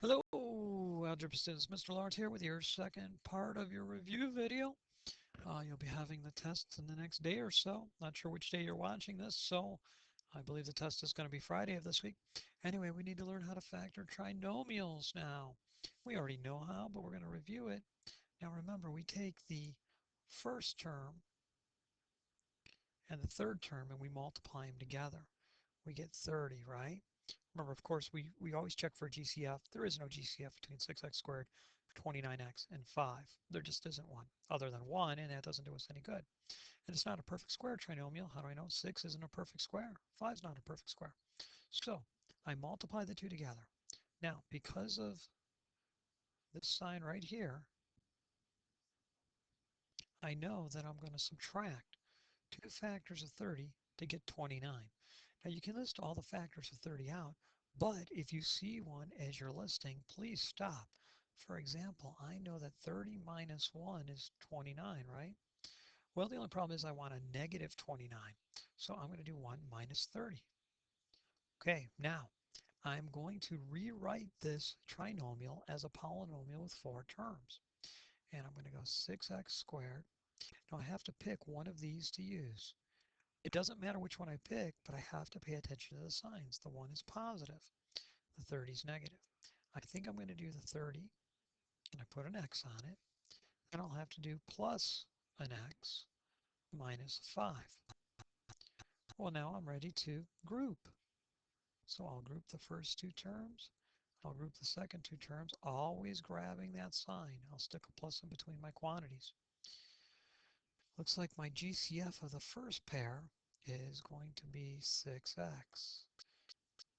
Hello, algebra students. Mr. Lawrence here with your second part of your review video. You'll be having the tests in the next day or so. Not sure which day you're watching this, so I believe the test is going to be Friday of this week. Anyway, we need to learn how to factor trinomials now. We already know how, but we're going to review it. Now remember, we take the first term and the third term and we multiply them together. We get 30, right? Remember, of course, we always check for GCF. There is no GCF between 6x squared, 29x, and 5. There just isn't one, other than 1, and that doesn't do us any good. And it's not a perfect square trinomial. How do I know 6 isn't a perfect square? 5 is not a perfect square. So I multiply the two together. Now, because of this sign right here, I know that I'm going to subtract 2 factors of 30 to get 29. Now you can list all the factors of 30 out, but if you see one as you're listing, please stop. For example, I know that 30 minus 1 is 29, right? Well, the only problem is I want a negative 29. So I'm going to do 1 minus 30. Okay, now I'm going to rewrite this trinomial as a polynomial with 4 terms. And I'm going to go 6x squared. Now I have to pick one of these to use. It doesn't matter which one I pick, but I have to pay attention to the signs. The 1 is positive, the 30 is negative. I think I'm going to do the 30, and I put an x on it. Then I'll have to do plus an x minus 5. Well, now I'm ready to group. So I'll group the first two terms. I'll group the second two terms, always grabbing that sign. I'll stick a plus in between my quantities. Looks like my GCF of the first pair is going to be 6x.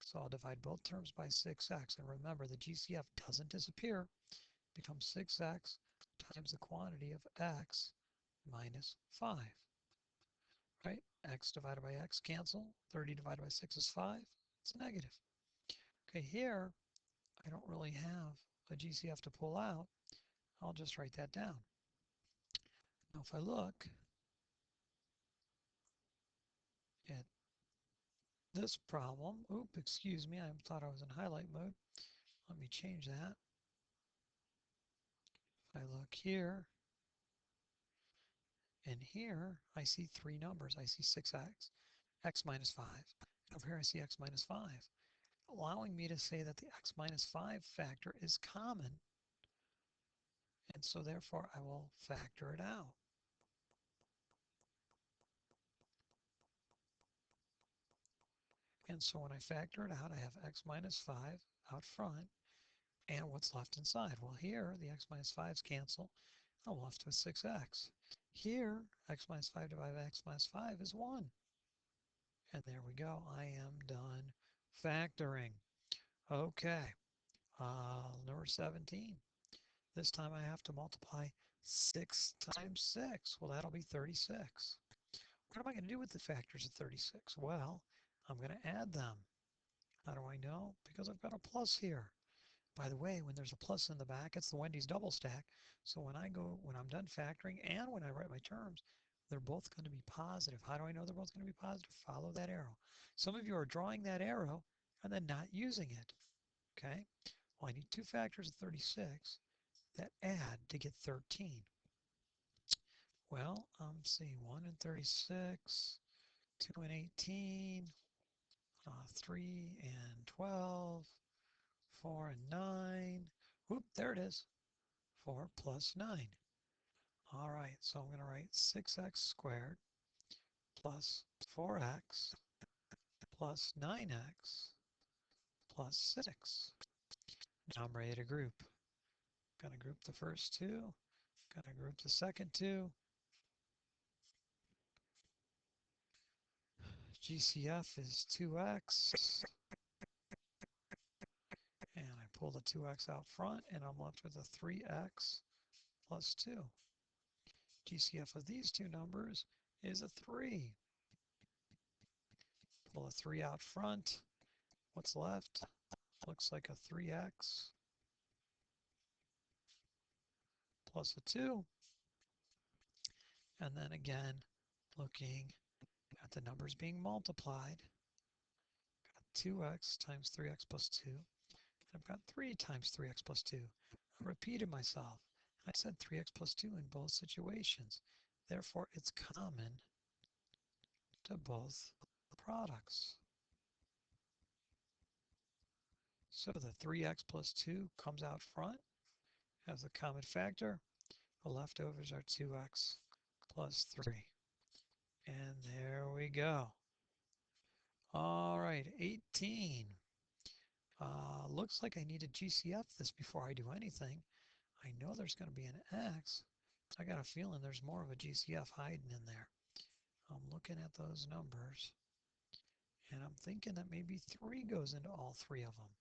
So I'll divide both terms by 6x. And remember, the GCF doesn't disappear. It becomes 6x times the quantity of x minus 5. Right? X divided by x cancel. 30 divided by 6 is 5. It's negative. Okay, here I don't really have a GCF to pull out. I'll just write that down. Now if I look at this problem, excuse me, I thought I was in highlight mode. Let me change that. If I look here, and here I see three numbers. I see 6x, x minus 5. Over here I see x minus 5, allowing me to say that the x minus 5 factor is common. And so therefore I will factor it out. And so when I factor it out, I have x minus 5 out front. And what's left inside? Well, here the x minus 5's cancel. I'm left with 6x. Here, x minus 5 divided by x minus 5 is 1. And there we go. I am done factoring. Okay, number 17. This time I have to multiply 6 times 6. Well, that'll be 36. What am I going to do with the factors of 36? Well, I'm going to add them. How do I know? Because I've got a plus here. By the way, when there's a plus in the back, it's the Wendy's double stack. So when I'm done factoring and when I write my terms, they're both going to be positive. How do I know they're both going to be positive? Follow that arrow. Some of you are drawing that arrow and then not using it. Okay? Well, I need two factors of 36 that add to get 13. Well, let's see, 1 and 36, 2 and 18, 3 and 12, 4 and 9. Whoop, there it is. 4 plus 9. All right, so I'm going to write 6x squared plus 4x plus 9x plus 6. Now I'm ready to group. Going to group the first two. Going to group the second two. GCF is 2x. And I pull the 2x out front, and I'm left with a 3x plus 2. GCF of these two numbers is a 3. Pull a 3 out front. What's left? Looks like a 3x plus a 2. And then again, looking at the numbers being multiplied, got 2x times 3x plus 2. I've got 3 times 3x plus 2. I repeated myself. I said 3x plus 2 in both situations. Therefore, it's common to both products. So the 3x plus 2 comes out front as a common factor. The leftovers are 2x plus 3. And there we go. All right, 18. Looks like I need to GCF this before I do anything. I know there's going to be an x. I got a feeling there's more of a GCF hiding in there. I'm looking at those numbers, and I'm thinking that maybe 3 goes into all 3 of them.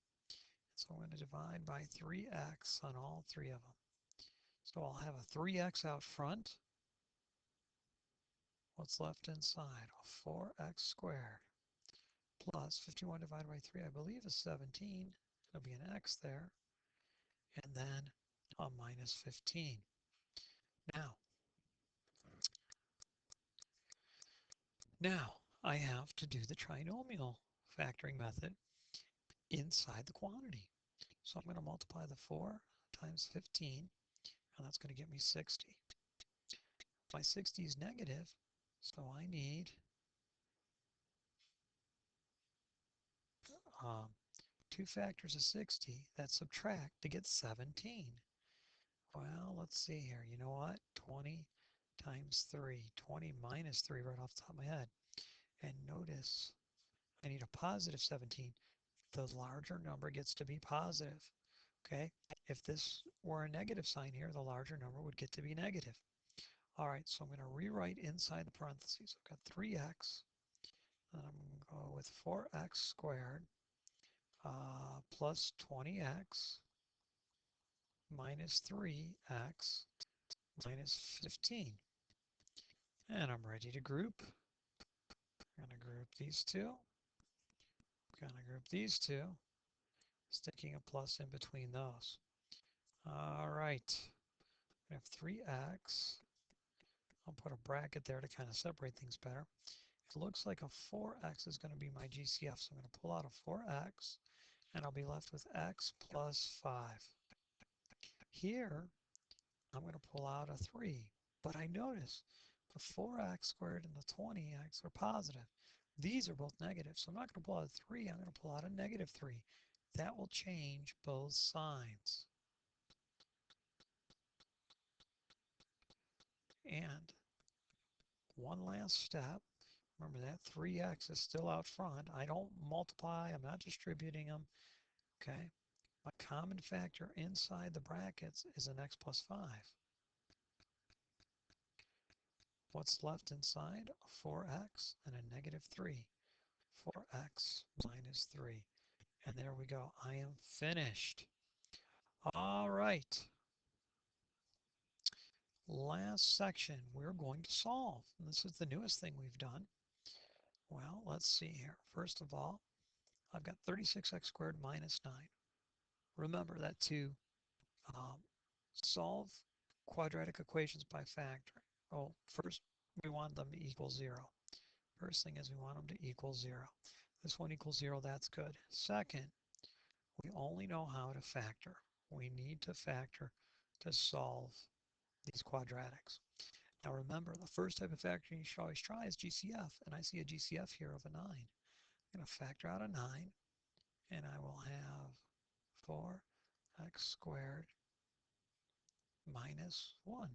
So I'm going to divide by 3x on all 3 of them. So I'll have a 3x out front. What's left inside? A 4x squared plus 51 divided by 3, I believe, is 17. There'll be an x there. And then a minus 15. Now I have to do the trinomial factoring method inside the quantity. So I'm going to multiply the 4 times 15, and that's going to get me 60. My 60 is negative, so I need 2 factors of 60 that subtract to get 17. Well, let's see here. You know what? 20 times 3. 20 minus 3 right off the top of my head. And notice I need a positive 17. The larger number gets to be positive. Okay? If this were a negative sign here, the larger number would get to be negative. All right, so I'm going to rewrite inside the parentheses. I've got 3x, then I'm going to go with 4x squared plus 20x minus 3x minus 15. And I'm ready to group. I'm going to group these two. I'm going to group these two, sticking a plus in between those. All right, we have 3x. I'll put a bracket there to kind of separate things better. It looks like a 4x is going to be my GCF, so I'm going to pull out a 4x, and I'll be left with x plus 5. Here, I'm going to pull out a 3, but I notice the 4x squared and the 20x are positive. These are both negative, so I'm not going to pull out a 3, I'm going to pull out a negative 3. That will change both signs. And one last step. Remember that 3x is still out front. I don't multiply, I'm not distributing them. Okay, my common factor inside the brackets is an x plus 5. What's left inside? A 4x and a negative 3. 4x minus 3. And there we go. I am finished. All right. Last section, we're going to solve. And this is the newest thing we've done. Well, let's see here. First of all, I've got 36x squared minus 9. Remember that to solve quadratic equations by factoring. Oh, first we want them to equal 0. First thing is we want them to equal 0. This one equals 0, that's good. Second, we only know how to factor. We need to factor to solve these quadratics. Now remember, the first type of factoring you should always try is GCF, and I see a GCF here of a 9. I'm going to factor out a 9, and I will have 4x squared minus 1.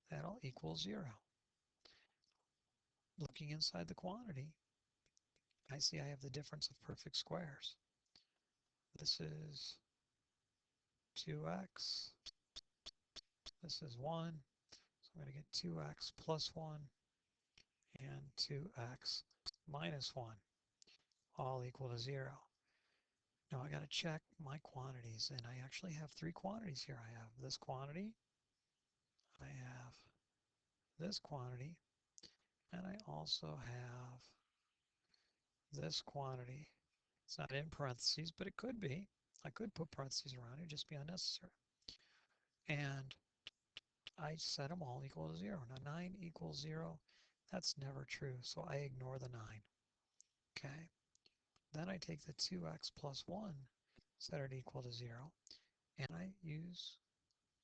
That'll equal 0. Looking inside the quantity, I see I have the difference of perfect squares. This is 2x. This is 1. So I'm going to get 2x plus 1 and 2x minus 1, all equal to 0. Now I got to check my quantities, and I actually have 3 quantities here. I have this quantity, I have this quantity, and I also have this quantity. It's not in parentheses, but it could be. I could put parentheses around it, just be unnecessary. And I set them all equal to 0. Now 9 equals 0. That's never true, so I ignore the 9. Okay. Then I take the 2x plus 1 set it equal to 0, and I use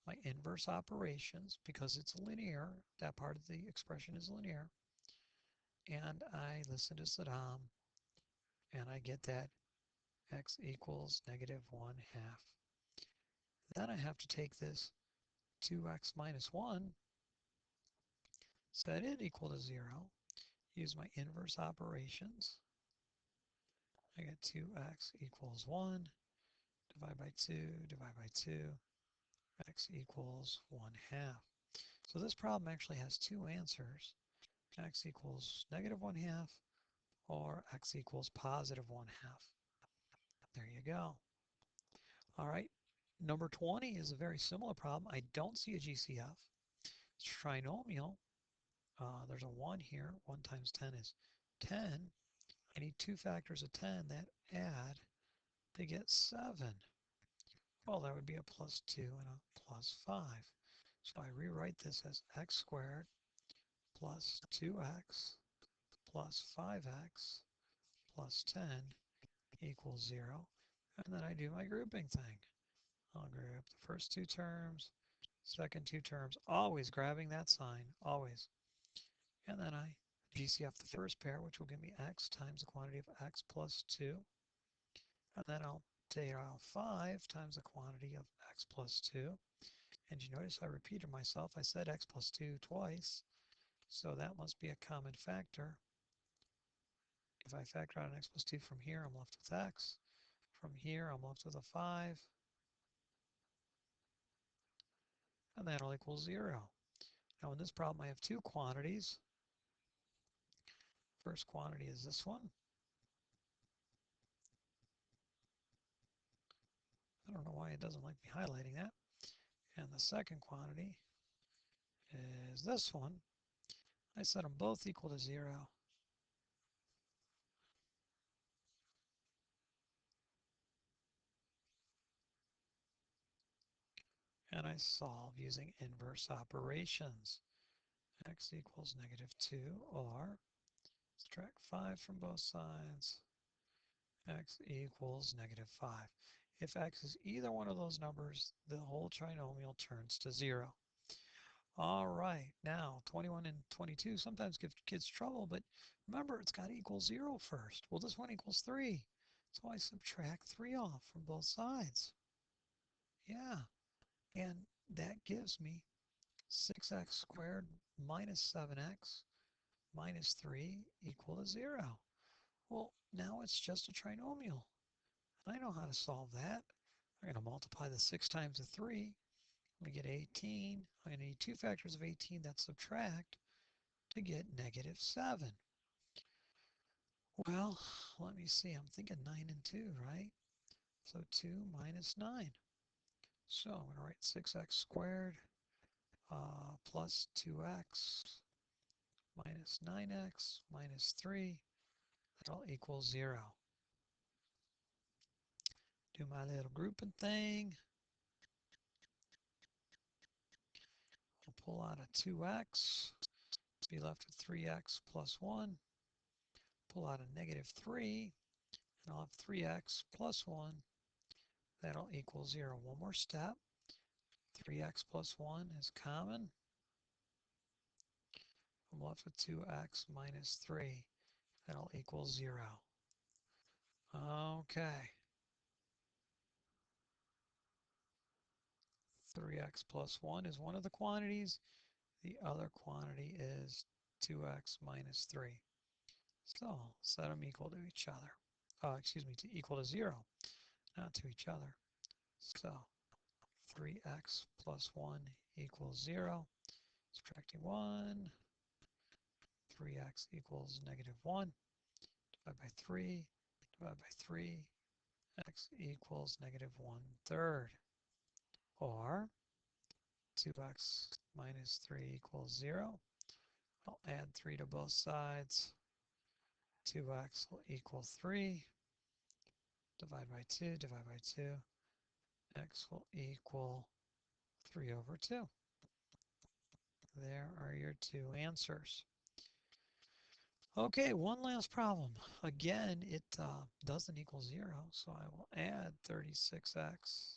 my inverse operations because it's linear. That part of the expression is linear. And I listen to Saddam, and I get that x equals negative 1/2. Then I have to take this 2x minus 1, set it equal to 0, use my inverse operations. I get 2x equals 1, divide by 2, divide by 2, x equals 1/2. So this problem actually has two answers. X equals negative 1/2 or x equals positive 1/2. There you go. All right, number 20 is a very similar problem. I don't see a GCF. It's trinomial. There's a 1 here. 1 times 10 is 10. I need two factors of 10 that add to get 7. Well, that would be a plus 2 and a plus 5. So I rewrite this as x squared plus 2x plus 5x plus 10 equals 0. And then I do my grouping thing. I'll group the first two terms, second two terms, always grabbing that sign, always. And then I GCF the first pair, which will give me x times the quantity of x plus 2. And then I'll take out 5 times the quantity of x plus 2. And you notice I repeated myself. I said x plus 2 twice. So that must be a common factor. If I factor out an x plus 2 from here, I'm left with x. From here, I'm left with a 5. And that'll equal 0. Now in this problem, I have two quantities. First quantity is this one. I don't know why it doesn't like me highlighting that. And the second quantity is this one. I set them both equal to 0. And I solve using inverse operations. X equals negative 2, or subtract 5 from both sides. X equals negative 5. If x is either one of those numbers, the whole trinomial turns to 0. All right, now 21 and 22 sometimes give kids trouble, but remember it's got to equal 0 first. Well, this one equals 3, so I subtract 3 off from both sides. Yeah, and that gives me 6x squared minus 7x minus 3 equal to 0. Well, now it's just a trinomial. I know how to solve that. I'm going to multiply the 6 times the 3. We get 18. I'm going to need two factors of 18 that subtract to get negative 7. Well, let me see. I'm thinking 9 and 2, right? So 2 minus 9. So I'm going to write 6x squared plus 2x minus 9x minus 3. That'll equal 0. Do my little grouping thing. I'll pull out a 2x. Be left with 3x plus 1. Pull out a negative 3. And I'll have 3x plus 1. That'll equal 0. One more step. 3x plus 1 is common. I'm left with 2x minus 3. That'll equal 0. Okay. 3x plus 1 is one of the quantities. The other quantity is 2x minus 3. So set them equal to each other. To equal to 0, not to each other. So 3x plus 1 equals 0. Subtracting 1. 3x equals negative 1. Divide by 3. Divide by 3. X equals negative 1/3. Or 2x minus 3 equals 0. I'll add 3 to both sides. 2x will equal 3. Divide by 2, divide by 2. X will equal 3 over 2. There are your two answers. Okay, one last problem. Again, it doesn't equal 0, so I will add 36x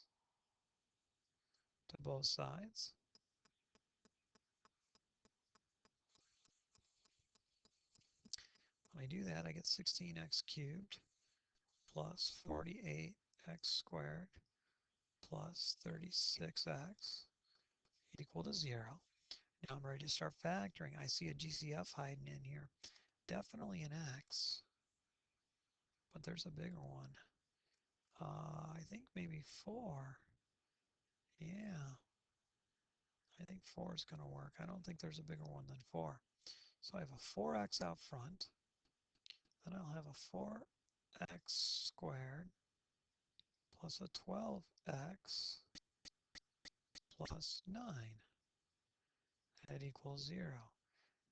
to both sides. When I do that, I get 16x cubed plus 48x squared plus 36x equal to 0. Now I'm ready to start factoring. I see a GCF hiding in here. Definitely an x, but there's a bigger one. I think maybe 4. Yeah, I think 4 is going to work. I don't think there's a bigger one than 4. So I have a 4x out front. Then I'll have a 4x squared plus a 12x plus 9. That equals 0.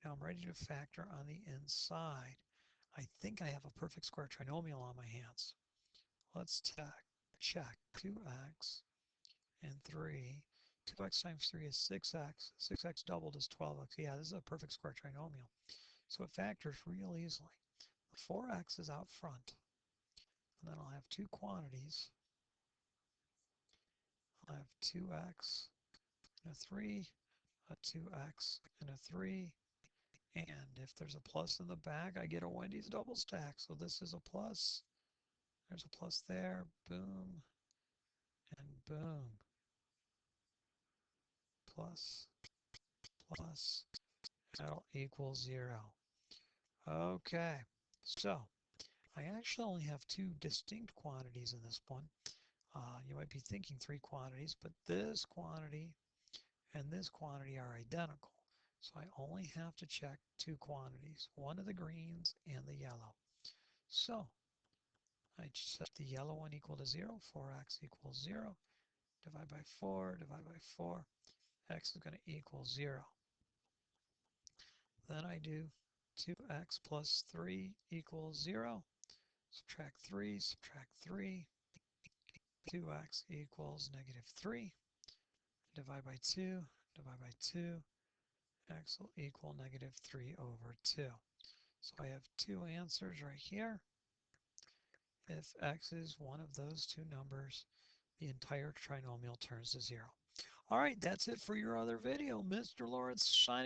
Now I'm ready to factor on the inside. I think I have a perfect square trinomial on my hands. Let's check 2x and 3. 2x times 3 is 6x. 6x doubled is 12x. Yeah, this is a perfect square trinomial. So it factors real easily. The 4x is out front. And then I'll have two quantities. I'll have 2x and a 3, a 2x and a 3. And if there's a plus in the back, I get a Wendy's double stack. So this is a plus. There's a plus there. Boom. And boom. Plus, plus. That'll equal 0. Okay. So I actually only have two distinct quantities in this one. You might be thinking three quantities, but this quantity and this quantity are identical. So I only have to check two quantities, one of the greens and the yellow. So I set the yellow one equal to 0, 4x equals 0, divide by 4, divide by 4, x is going to equal 0. Then I do 2x plus 3 equals 0, subtract 3, subtract 3, 2x equals negative 3, divide by 2, divide by 2, x will equal negative 3 over 2. So I have two answers right here. If x is one of those two numbers, the entire trinomial turns to 0. All right, that's it for your other video. Mr. Lawrence signing